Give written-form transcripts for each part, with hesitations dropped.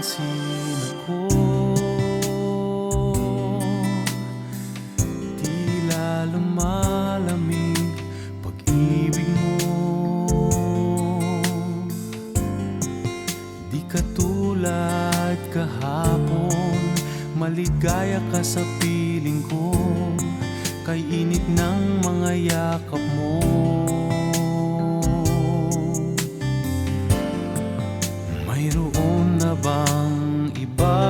napapansin ako, tila lumalamig pag-ibig mo. Di katulad kahapon, maligaya ka sa piling ko, kay init ng mga yakap mo. Mayroon na bang iba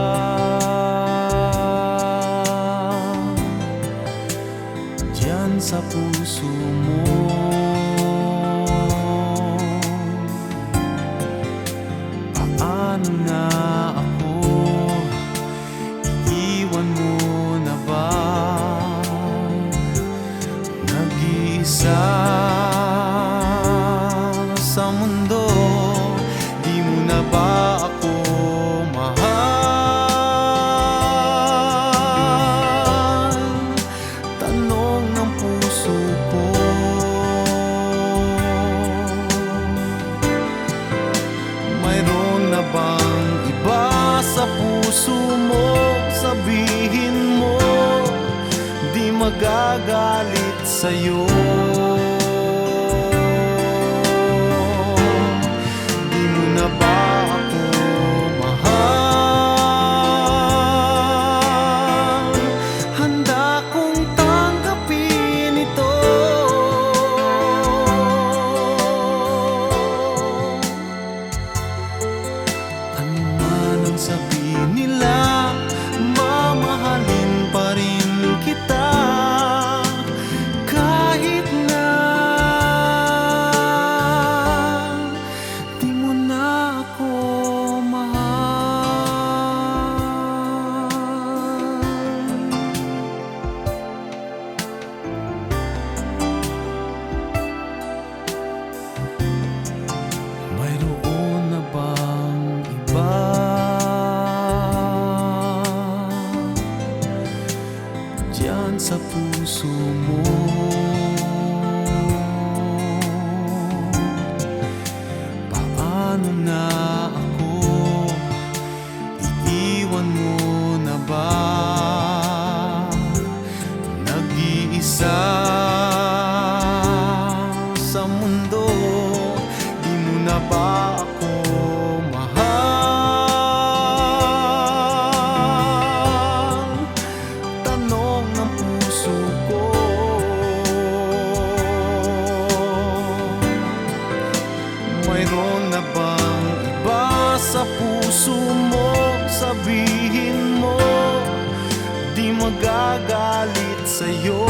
diyan sa puso mo? Paano na ako? Iiwan mo na ba? Nag-iisa sa mundo, di mo na ba ako mahal? Tanong ng puso ko. Mayroon na bang iba sa puso mo? Sabihin mo, di magagalit sa'yo. Di mo na ba ako mahal? Handa kong tanggapin ito. Ano man ang sabihin nila, mamahalin pa rin kita. Kahit na di mo na ako mahal. Mayroon na bang iba diyan sa puso mo? Paano na ako? Iiwan mo na ba? Nag-iisa sa mundo, di mo na ba ako mahal? Tanong ng puso ko. Mayroon na bang iba sa puso mo? Sabihin mo, di magagalit sa'yo.